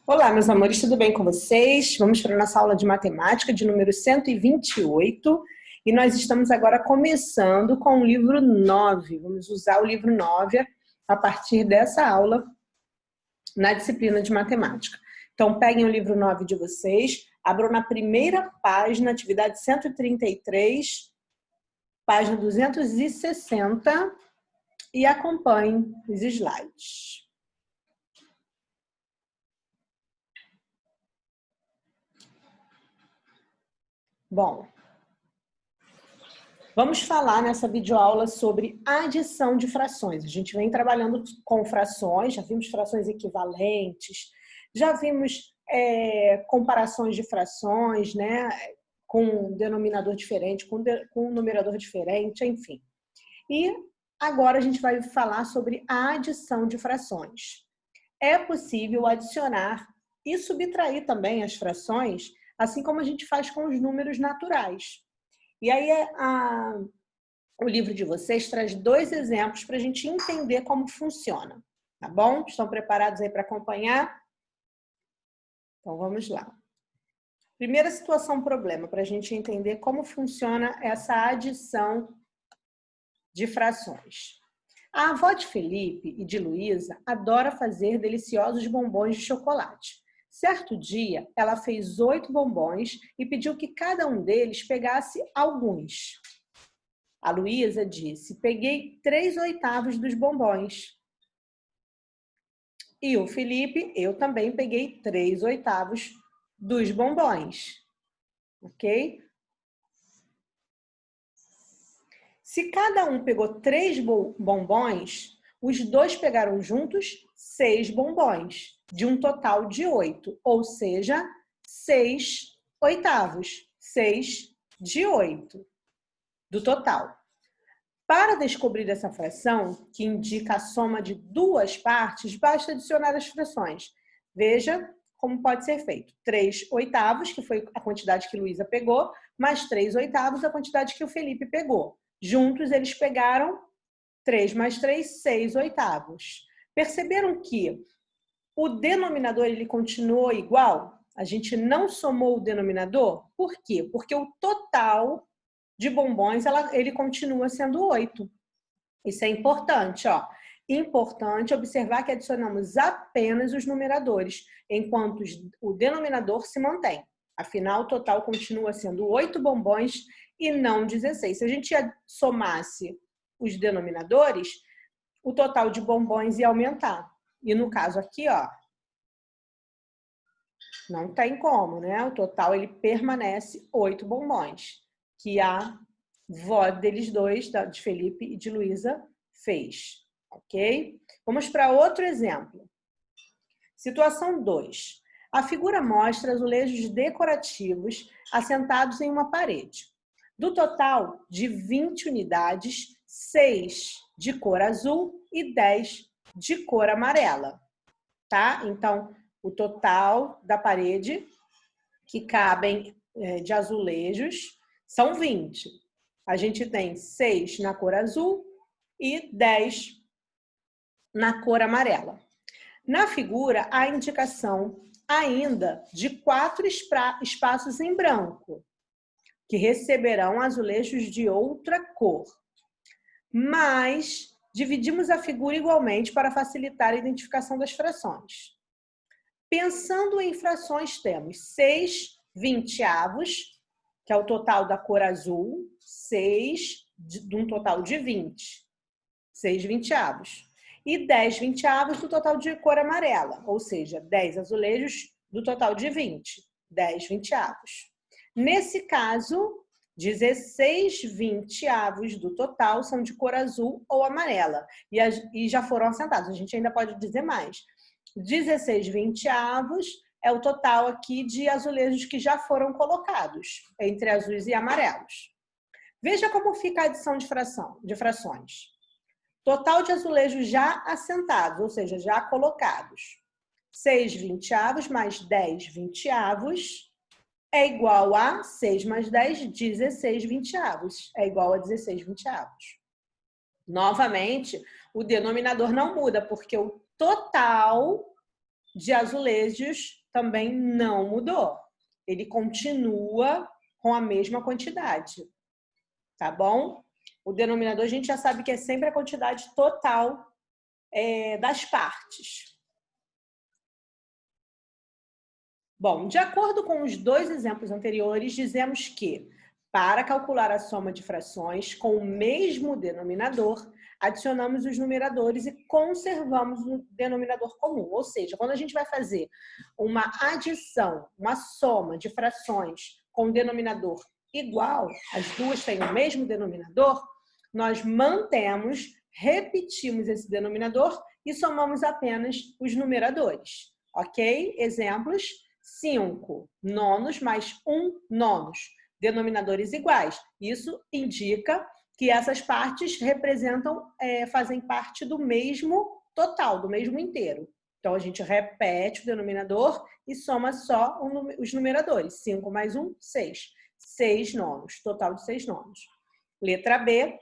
Olá, meus amores, tudo bem com vocês? Vamos para a nossa aula de matemática de número 128 e nós estamos agora começando com o livro 9. Vamos usar o livro 9 a partir dessa aula na disciplina de matemática. Então, peguem o livro 9 de vocês, abram na primeira página, atividade 133, página 260 e acompanhem os slides. Bom, vamos falar nessa videoaula sobre adição de frações. A gente vem trabalhando com frações, já vimos frações equivalentes, já vimos comparações de frações, né, com denominador diferente, com numerador diferente, enfim. E agora a gente vai falar sobre a adição de frações. É possível adicionar e subtrair também as frações, assim como a gente faz com os números naturais. E aí o livro de vocês traz dois exemplos para a gente entender como funciona, tá bom? Estão preparados aí para acompanhar? Então vamos lá. Primeira situação, problema, para a gente entender como funciona essa adição de frações. A avó de Felipe e de Luísa adora fazer deliciosos bombons de chocolate. Certo dia, ela fez 8 bombons e pediu que cada um deles pegasse alguns. A Luísa disse: peguei 3/8 dos bombons. E o Felipe: eu também peguei 3/8 dos bombons. Ok? Se cada um pegou 3 bombons, os dois pegaram juntos 6 bombons, de um total de 8, ou seja, 6/8, 6 de 8 do total. Para descobrir essa fração, que indica a soma de duas partes, basta adicionar as frações. Veja como pode ser feito. 3/8, que foi a quantidade que Luísa pegou, mais 3/8, a quantidade que o Felipe pegou. Juntos, eles pegaram 3 mais 3, 6/8. Perceberam que o denominador ele continuou igual? A gente não somou o denominador? Por quê? Porque o total de bombons ele continua sendo 8. Isso é importante, ó. Importante observar que adicionamos apenas os numeradores, enquanto o denominador se mantém. Afinal, o total continua sendo 8 bombons e não 16. Se a gente somasse os denominadores, o total de bombons ia aumentar. E no caso aqui, ó, não tem como, né? O total ele permanece 8 bombons, que a vó deles dois, de Felipe e de Luísa, fez, ok? Vamos para outro exemplo. Situação 2. A figura mostra azulejos decorativos assentados em uma parede. Do total de 20 unidades, 6 de cor azul e 10 de cor amarela, tá? Então, o total da parede que cabem de azulejos são 20. A gente tem 6 na cor azul e 10 na cor amarela. Na figura, há indicação ainda de 4 espaços em branco, que receberão azulejos de outra cor. Mas dividimos a figura igualmente para facilitar a identificação das frações. Pensando em frações, temos 6/20, que é o total da cor azul, 6 de um total de 20, 6/20. E 10/20 do total de cor amarela, ou seja, 10 azulejos do total de 20, 10/20. Nesse caso, 16/20 do total são de cor azul ou amarela, e já foram assentados. A gente ainda pode dizer mais. 16/20 é o total aqui de azulejos que já foram colocados, entre azuis e amarelos. Veja como fica a adição de frações. Total de azulejos já assentados, ou seja, já colocados. 6/20 mais 10/20 é igual a 6 mais 10, 16/20. É igual a 16/20. Novamente, o denominador não muda, porque o total de azulejos também não mudou. Ele continua com a mesma quantidade, tá bom? O denominador a gente já sabe que é sempre a quantidade total das partes. Bom, de acordo com os dois exemplos anteriores, dizemos que, para calcular a soma de frações com o mesmo denominador, adicionamos os numeradores e conservamos o denominador comum. Ou seja, quando a gente vai fazer uma adição, uma soma de frações com denominador igual, as duas têm o mesmo denominador, nós mantemos, repetimos esse denominador e somamos apenas os numeradores. Ok? Exemplos: 5 nonos mais 1 nonos, denominadores iguais. Isso indica que essas partes fazem parte do mesmo total, do mesmo inteiro. Então, a gente repete o denominador e soma só os numeradores. 5 mais 1, 6. 6 nonos, total de 6 nonos. Letra B,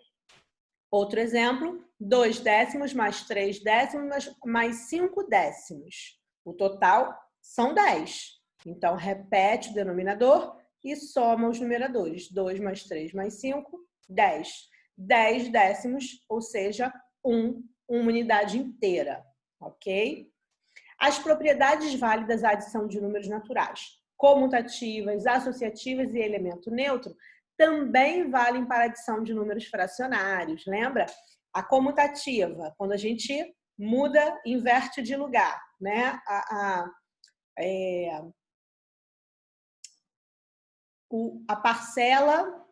outro exemplo: 2 décimos mais 3 décimos mais 5 décimos. O total são 10. Então, repete o denominador e soma os numeradores. 2 mais 3 mais 5, 10. 10 décimos, ou seja, uma unidade inteira, ok? As propriedades válidas à adição de números naturais, comutativas, associativas e elemento neutro, também valem para a adição de números fracionários. Lembra? A comutativa, quando a gente muda, inverte de lugar, né? A parcela,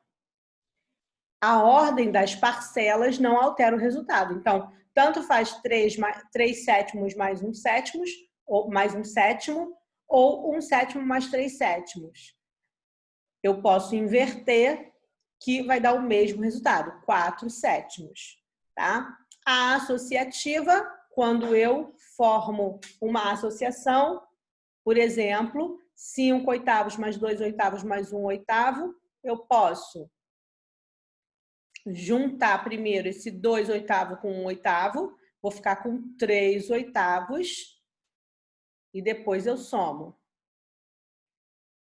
a ordem das parcelas não altera o resultado. Então, tanto faz 3 sétimos mais 1 sétimo, ou mais 1 sétimo, ou 1 sétimo mais 3 sétimos. Eu posso inverter, que vai dar o mesmo resultado, 4 sétimos, tá? A associativa, quando eu formo uma associação, por exemplo, 5 oitavos mais 2 oitavos mais 1 oitavo, eu posso juntar primeiro esse 2 oitavo com 1 oitavo, vou ficar com 3 oitavos, e depois eu somo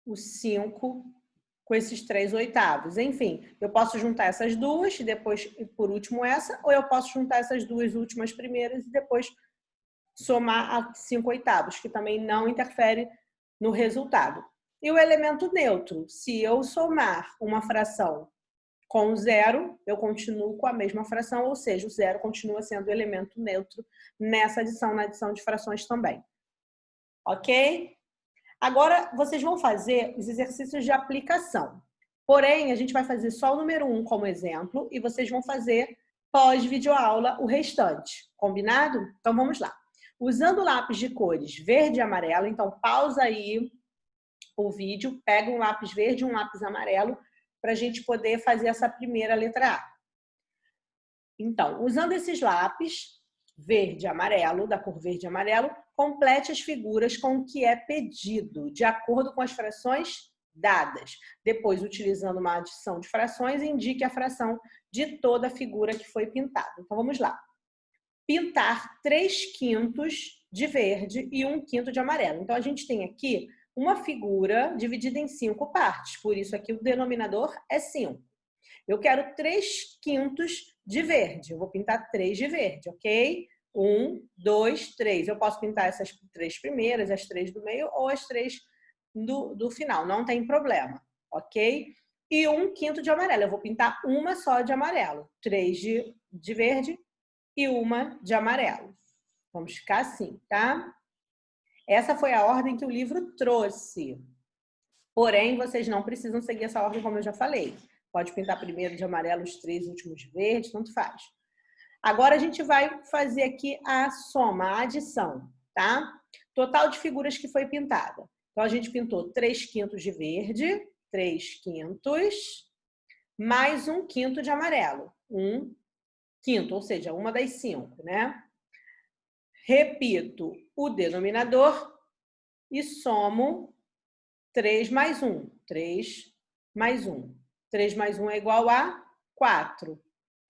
o 5 com esses 3 oitavos. Enfim, eu posso juntar essas duas e depois, por último, essa, ou eu posso juntar essas duas últimas primeiras e depois somar a 5 oitavos, que também não interfere no resultado. E o elemento neutro, se eu somar uma fração com zero, eu continuo com a mesma fração, ou seja, o zero continua sendo o elemento neutro nessa adição, na adição de frações também. Ok? Agora, vocês vão fazer os exercícios de aplicação. Porém, a gente vai fazer só o número 1 como exemplo e vocês vão fazer pós-videoaula o restante. Combinado? Então, vamos lá. Usando lápis de cores verde e amarelo, então pausa aí o vídeo, pega um lápis verde e um lápis amarelo para a gente poder fazer essa primeira letra A. Então, usando esses lápis verde e amarelo, da cor verde e amarelo, complete as figuras com o que é pedido, de acordo com as frações dadas. Depois, utilizando uma adição de frações, indique a fração de toda a figura que foi pintada. Então, vamos lá. Pintar 3/5 de verde e 1/5 de amarelo. Então, a gente tem aqui uma figura dividida em 5 partes, por isso aqui o denominador é 5. Eu quero 3/5 de verde, eu vou pintar 3 de verde, ok? 1, 2, 3. Eu posso pintar essas 3 primeiras, as 3 do meio ou as 3 do final, não tem problema, ok? E 1/5 de amarelo, eu vou pintar uma só de amarelo, 3 de verde e uma de amarelo. Vamos ficar assim, tá? Essa foi a ordem que o livro trouxe. Porém, vocês não precisam seguir essa ordem, como eu já falei. Pode pintar primeiro de amarelo, os 3 últimos de verde, tanto faz. Agora a gente vai fazer aqui a soma, a adição, tá? Total de figuras que foi pintada. Então, a gente pintou 3/5 de verde, 3/5, mais 1/5 de amarelo. 1/5, ou seja, uma das 5, né? Repito o denominador e somo 3 mais 1. 3 mais 1. 3 mais 1 é igual a 4.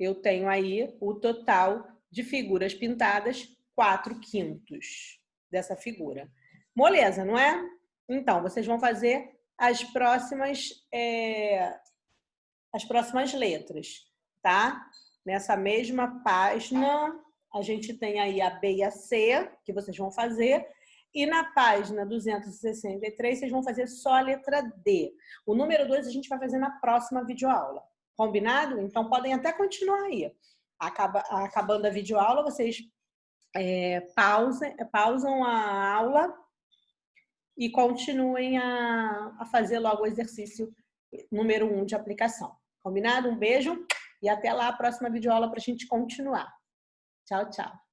Eu tenho aí o total de figuras pintadas, 4/5. dessa figura. Moleza, não é? Então, vocês vão fazer as próximas letras, tá? Nessa mesma página, a gente tem aí a B e a C, que vocês vão fazer, e na página 263, vocês vão fazer só a letra D. O número 2 a gente vai fazer na próxima videoaula. Combinado? Então, podem até continuar aí. Acabando a videoaula, vocês pausam a aula e continuem a fazer logo o exercício número 1 de aplicação. Combinado? Um beijo e até lá a próxima videoaula para a gente continuar. Tchau, tchau.